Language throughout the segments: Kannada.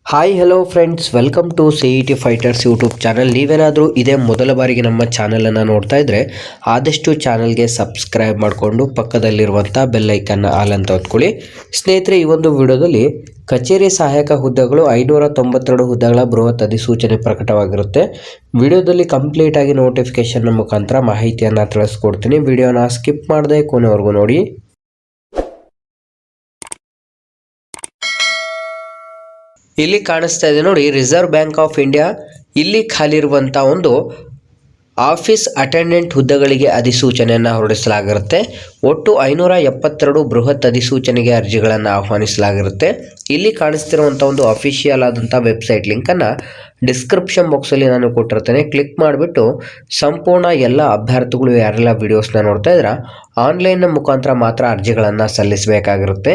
Hi hello friends, welcome to CET fighters YouTube channel. ನೀವೇನಾದರೂ ಇದೇ ಮೊದಲ ಬಾರಿಗೆ ನಮ್ಮ ಚಾನಲನ್ನು ನೋಡ್ತಾ ಇದ್ದರೆ ಆದಷ್ಟು ಚಾನಲ್ಗೆ ಸಬ್ಸ್ಕ್ರೈಬ್ ಮಾಡಿಕೊಂಡು ಪಕ್ಕದಲ್ಲಿರುವಂಥ ಬೆಲ್ಲೈಕನ್ನ ಆಲ್ ಅಂತ ಒತ್ಕೊಳ್ಳಿ. ಸ್ನೇಹಿತರೆ, ಈ ಒಂದು ವಿಡಿಯೋದಲ್ಲಿ ಕಚೇರಿ ಸಹಾಯಕ ಹುದ್ದೆಗಳು 592 ಹುದ್ದೆಗಳ ಬೃಹತ್ ಅಧಿಸೂಚನೆ ಪ್ರಕಟವಾಗಿರುತ್ತೆ. ವಿಡಿಯೋದಲ್ಲಿ ಕಂಪ್ಲೀಟ್ ಆಗಿ ನೋಟಿಫಿಕೇಶನ್ ಮುಖಾಂತರ ಮಾಹಿತಿಯನ್ನು ತಿಳಿಸ್ಕೊಡ್ತೀನಿ. ವಿಡಿಯೋನ ಸ್ಕಿಪ್ ಮಾಡದೆ ಕೊನೆವರೆಗೂ ನೋಡಿ. ಇಲ್ಲಿ ಕಾಣಿಸ್ತಾ ಇದೆ ನೋಡಿ, ರಿಸರ್ವ್ ಬ್ಯಾಂಕ್ ಆಫ್ ಇಂಡಿಯಾ. ಇಲ್ಲಿ ಖಾಲಿ ಇರುವಂಥ ಒಂದು ಆಫೀಸ್ ಅಟೆಂಡೆಂಟ್ ಹುದ್ದೆಗಳಿಗೆ ಅಧಿಸೂಚನೆಯನ್ನು ಹೊರಡಿಸಲಾಗಿರುತ್ತೆ. ಒಟ್ಟು 572 ಬೃಹತ್ ಅಧಿಸೂಚನೆಗೆ ಅರ್ಜಿಗಳನ್ನು ಆಹ್ವಾನಿಸಲಾಗಿರುತ್ತೆ. ಇಲ್ಲಿ ಕಾಣಿಸ್ತಿರುವಂಥ ಒಂದು ಅಫಿಷಿಯಲ್ ಆದಂಥ ವೆಬ್ಸೈಟ್ ಲಿಂಕನ್ನು ಡಿಸ್ಕ್ರಿಪ್ಷನ್ ಬಾಕ್ಸಲ್ಲಿ ನಾನು ಕೊಟ್ಟಿರ್ತೇನೆ. ಕ್ಲಿಕ್ ಮಾಡಿಬಿಟ್ಟು ಸಂಪೂರ್ಣ ಎಲ್ಲ ಅಭ್ಯರ್ಥಿಗಳು ಯಾರೆಲ್ಲ ವಿಡಿಯೋಸ್ನ ನೋಡ್ತಾ ಇದ್ರೆ ಆನ್ಲೈನ್ ಮುಖಾಂತರ ಮಾತ್ರ ಅರ್ಜಿಗಳನ್ನು ಸಲ್ಲಿಸಬೇಕಾಗಿರುತ್ತೆ.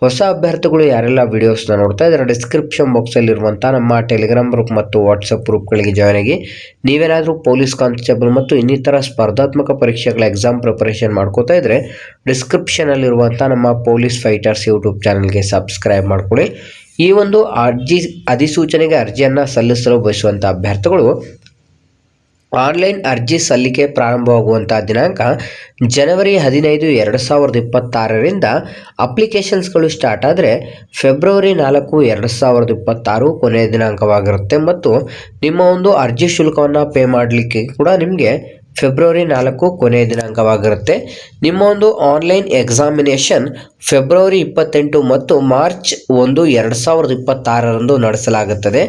ಹೊಸ ಅಭ್ಯರ್ಥಿಗಳು ಯಾರೆಲ್ಲ ವಿಡಿಯೋಸ್ನ ನೋಡ್ತಾ ಇದ್ದಾರೆ ಡಿಸ್ಕ್ರಿಪ್ಷನ್ ಬಾಕ್ಸಲ್ಲಿರುವಂಥ ನಮ್ಮ ಟೆಲಿಗ್ರಾಮ್ ಗ್ರೂಪ್ ಮತ್ತು ವಾಟ್ಸಪ್ ಗ್ರೂಪ್ಗಳಿಗೆ ಜಾಯ್ನ್ ಆಗಿ. ನೀವೇನಾದರೂ ಪೊಲೀಸ್ ಕಾನ್ಸ್ಟೇಬಲ್ ಮತ್ತು ಇನ್ನಿತರ ಸ್ಪರ್ಧಾತ್ಮಕ ಪರೀಕ್ಷೆಗಳ ಎಕ್ಸಾಮ್ ಪ್ರಿಪರೇಷನ್ ಮಾಡ್ಕೋತಾ ಇದ್ದರೆ ಡಿಸ್ಕ್ರಿಪ್ಷನಲ್ಲಿರುವಂಥ ನಮ್ಮ ಪೊಲೀಸ್ ಫೈಟರ್ಸ್ ಯೂಟ್ಯೂಬ್ ಚಾನಲ್ಗೆ ಸಬ್ಸ್ಕ್ರೈಬ್ ಮಾಡ್ಕೊಳ್ಳಿ. ಈ ಒಂದು ಅಧಿಸೂಚನೆಗೆ ಅರ್ಜಿಯನ್ನು ಸಲ್ಲಿಸಲು ಬಯಸುವಂಥ ಅಭ್ಯರ್ಥಿಗಳು ಆನ್ಲೈನ್ ಅರ್ಜಿ ಸಲ್ಲಿಕೆ ಪ್ರಾರಂಭವಾಗುವಂಥ ದಿನಾಂಕ ಜನವರಿ 15, 2026ರಿಂದ ಅಪ್ಲಿಕೇಶನ್ಸ್ಗಳು ಸ್ಟಾರ್ಟ್ ಆದರೆ ಫೆಬ್ರವರಿ 4, 2026 ಕೊನೆಯ ದಿನಾಂಕವಾಗಿರುತ್ತೆ. ಮತ್ತು ನಿಮ್ಮ ಒಂದು ಅರ್ಜಿ ಶುಲ್ಕವನ್ನು ಪೇ ಮಾಡಲಿಕ್ಕೆ ಕೂಡ ನಿಮಗೆ ಫೆಬ್ರವರಿ 4 ಕೊನೆಯ ದಿನಾಂಕವಾಗಿರುತ್ತೆ. ನಿಮ್ಮ ಒಂದು ಆನ್ಲೈನ್ ಎಕ್ಸಾಮಿನೇಷನ್ ಫೆಬ್ರವರಿ 28 ಮತ್ತು ಮಾರ್ಚ್ 1, 2026ರಂದು ನಡೆಸಲಾಗುತ್ತದೆ.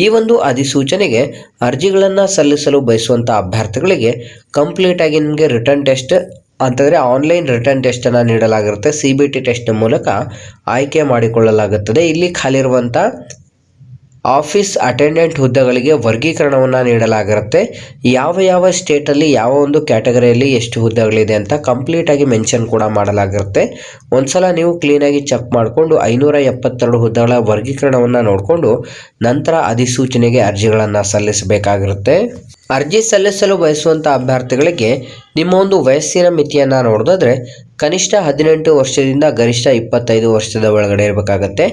ಈ ಒಂದು ಅಧಿಸೂಚನೆಗೆ ಅರ್ಜಿಗಳನ್ನು ಸಲ್ಲಿಸಲು ಬಯಸುವಂಥ ಅಭ್ಯರ್ಥಿಗಳಿಗೆ ಕಂಪ್ಲೀಟ್ ಆಗಿ ನಿಮಗೆ ರಿಟರ್ನ್ ಟೆಸ್ಟ್ ಅಂತಂದರೆ ಆನ್ಲೈನ್ ರಿಟರ್ನ್ ಟೆಸ್ಟನ್ನು ನೀಡಲಾಗಿರುತ್ತೆ. CBT ಟೆಸ್ಟ್ ಮೂಲಕ ಆಯ್ಕೆ ಮಾಡಿಕೊಳ್ಳಲಾಗುತ್ತದೆ. ಇಲ್ಲಿ ಖಾಲಿರುವಂಥ ಆಫೀಸ್ ಅಟೆಂಡೆಂಟ್ ಹುದ್ದೆಗಳಿಗೆ ವರ್ಗೀಕರಣವನ್ನು ನೀಡಲಾಗಿರುತ್ತೆ. ಯಾವ ಸ್ಟೇಟಲ್ಲಿ ಯಾವ ಒಂದು ಕ್ಯಾಟಗರಿಯಲ್ಲಿ ಎಷ್ಟು ಹುದ್ದೆಗಳಿದೆ ಅಂತ ಕಂಪ್ಲೀಟಾಗಿ ಮೆನ್ಷನ್ ಕೂಡ ಮಾಡಲಾಗಿರುತ್ತೆ. ಒಂದ್ಸಲ ನೀವು ಕ್ಲೀನಾಗಿ ಚೆಕ್ ಮಾಡಿಕೊಂಡು 572 ಹುದ್ದೆಗಳ ವರ್ಗೀಕರಣವನ್ನು ನೋಡಿಕೊಂಡು ನಂತರ ಅಧಿಸೂಚನೆಗೆ ಅರ್ಜಿಗಳನ್ನು ಸಲ್ಲಿಸಬೇಕಾಗಿರುತ್ತೆ. ಅರ್ಜಿ ಸಲ್ಲಿಸಲು ಬಯಸುವಂಥ ಅಭ್ಯರ್ಥಿಗಳಿಗೆ ನಿಮ್ಮ ಒಂದು ವಯಸ್ಸಿನ ಮಿತಿಯನ್ನು ನೋಡೋದಾದರೆ ಕನಿಷ್ಠ 18 ವರ್ಷದಿಂದ ಗರಿಷ್ಠ 25 ವರ್ಷದ ಒಳಗಡೆ ಇರಬೇಕಾಗತ್ತೆ.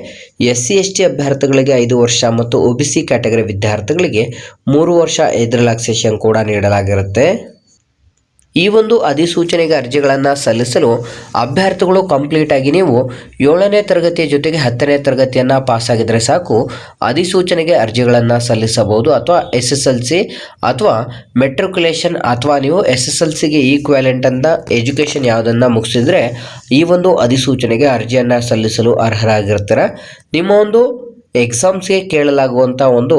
SC ST ಅಭ್ಯರ್ಥಿಗಳಿಗೆ 5 ವರ್ಷ ಮತ್ತು OBC ಕ್ಯಾಟಗರಿ ವಿದ್ಯಾರ್ಥಿಗಳಿಗೆ 3 ವರ್ಷ ಏಜ್ ರಿಲ್ಯಾಕ್ಸೇಷನ್ ಕೂಡ ನೀಡಲಾಗಿರುತ್ತೆ. ಈ ಒಂದು ಅಧಿಸೂಚನೆಗೆ ಅರ್ಜಿಗಳನ್ನು ಸಲ್ಲಿಸಲು ಅಭ್ಯರ್ಥಿಗಳು ಕಂಪ್ಲೀಟಾಗಿ ನೀವು 7ನೇ ತರಗತಿಯ ಜೊತೆಗೆ 10ನೇ ತರಗತಿಯನ್ನು ಪಾಸಾಗಿದ್ದರೆ ಸಾಕು ಅಧಿಸೂಚನೆಗೆ ಅರ್ಜಿಗಳನ್ನು ಸಲ್ಲಿಸಬಹುದು. ಅಥವಾ SSLC ಅಥವಾ ಮೆಟ್ರಿಕ್ಯುಲೇಷನ್ ಅಥವಾ ನೀವು SSLCಗೆ ಈಕ್ವಾಲೆಂಟ್ ಅಂತ ಎಜುಕೇಷನ್ ಯಾವುದನ್ನು ಮುಗಿಸಿದರೆ ಈ ಒಂದು ಅಧಿಸೂಚನೆಗೆ ಅರ್ಜಿಯನ್ನು ಸಲ್ಲಿಸಲು ಅರ್ಹರಾಗಿರ್ತಾರೆ. ನಿಮ್ಮ ಒಂದು ಎಕ್ಸಾಮ್ಸ್ಗೆ ಕೇಳಲಾಗುವಂಥ ಒಂದು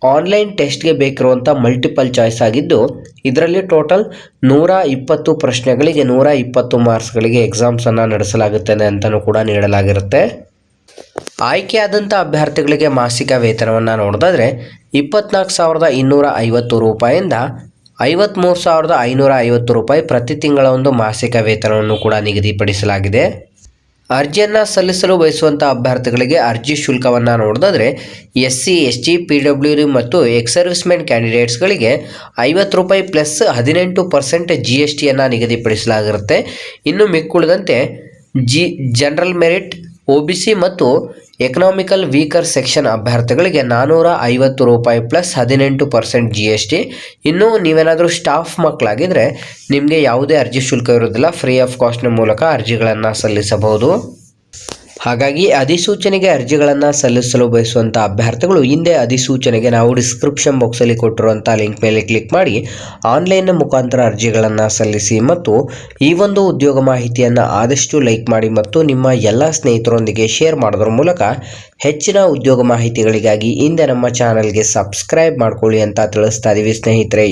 ಆನ್ಲೈನ್ ಟೆಸ್ಟ್ಗೆ ಬೇಕಿರುವಂಥ ಮಲ್ಟಿಪಲ್ ಚಾಯ್ಸ್ ಆಗಿದ್ದು ಇದರಲ್ಲಿ ಟೋಟಲ್ 120 ಪ್ರಶ್ನೆಗಳಿಗೆ 120 ಮಾರ್ಕ್ಸ್ಗಳಿಗೆ ಎಕ್ಸಾಮ್ಸನ್ನು ನಡೆಸಲಾಗುತ್ತದೆ ಅಂತಲೂ ಕೂಡ ನೀಡಲಾಗಿರುತ್ತೆ. ಆಯ್ಕೆಯಾದಂಥ ಅಭ್ಯರ್ಥಿಗಳಿಗೆ ಮಾಸಿಕ ವೇತನವನ್ನು ನೋಡೋದಾದರೆ 24,250 ರೂಪಾಯಿಂದ 53,550 ರೂಪಾಯಿ ಪ್ರತಿ ತಿಂಗಳ ಒಂದು ಮಾಸಿಕ ವೇತನವನ್ನು ಕೂಡ ನಿಗದಿಪಡಿಸಲಾಗಿದೆ. ಅರ್ಜಿಯನ್ನು ಸಲ್ಲಿಸಲು ಬಯಸುವಂಥ ಅಭ್ಯರ್ಥಿಗಳಿಗೆ ಅರ್ಜಿ ಶುಲ್ಕವನ್ನು ನೋಡೋದಾದರೆ SC ST PWD ಮತ್ತು ಎಕ್ಸ್ ಸರ್ವಿಸ್ಮೆನ್ ಕ್ಯಾಂಡಿಡೇಟ್ಸ್ಗಳಿಗೆ 50 ರೂಪಾಯಿ ಪ್ಲಸ್ 18% GSTಯನ್ನು ನಿಗದಿಪಡಿಸಲಾಗಿರುತ್ತೆ. ಇನ್ನು ಮಿಕ್ಕುಳಿದಂತೆ ಜನರಲ್ ಮೆರಿಟ್ OBC ಮತ್ತು ಎಕನಾಮಿಕಲ್ ವೀಕರ್ ಸೆಕ್ಷನ್ ಅಭ್ಯರ್ಥಿಗಳಿಗೆ 450 ರೂಪಾಯಿ ಪ್ಲಸ್ 18% GST. ಇನ್ನು ನೀವೇನಾದರೂ ಸ್ಟಾಫ್ ಮಕ್ಕಳಾಗಿದ್ದರೆ ನಿಮಗೆ ಯಾವುದೇ ಅರ್ಜಿ ಶುಲ್ಕ ಇರೋದಿಲ್ಲ, ಫ್ರೀ ಆಫ್ ಕಾಸ್ಟ್ನ ಮೂಲಕ ಅರ್ಜಿಗಳನ್ನು ಸಲ್ಲಿಸಬಹುದು. ಹಾಗಾಗಿ ಅಧಿಸೂಚನೆಗೆ ಅರ್ಜಿಗಳನ್ನು ಸಲ್ಲಿಸಲು ಬಯಸುವಂಥ ಅಭ್ಯರ್ಥಿಗಳು ಹಿಂದೆ ಅಧಿಸೂಚನೆಗೆ ನಾವು ಡಿಸ್ಕ್ರಿಪ್ಷನ್ ಬಾಕ್ಸಲ್ಲಿ ಕೊಟ್ಟಿರುವಂಥ ಲಿಂಕ್ ಮೇಲೆ ಕ್ಲಿಕ್ ಮಾಡಿ ಆನ್ಲೈನ್ ಮುಖಾಂತರ ಅರ್ಜಿಗಳನ್ನು ಸಲ್ಲಿಸಿ. ಮತ್ತು ಈ ಒಂದು ಉದ್ಯೋಗ ಮಾಹಿತಿಯನ್ನು ಆದಷ್ಟು ಲೈಕ್ ಮಾಡಿ ಮತ್ತು ನಿಮ್ಮ ಎಲ್ಲ ಸ್ನೇಹಿತರೊಂದಿಗೆ ಶೇರ್ ಮಾಡೋದ್ರ ಮೂಲಕ ಹೆಚ್ಚಿನ ಉದ್ಯೋಗ ಮಾಹಿತಿಗಳಿಗಾಗಿ ಹಿಂದೆ ನಮ್ಮ ಚಾನಲ್ಗೆ ಸಬ್ಸ್ಕ್ರೈಬ್ ಮಾಡ್ಕೊಳ್ಳಿ ಅಂತ ತಿಳಿಸ್ತಾ ಇದ್ದೀವಿ ಸ್ನೇಹಿತರೆ.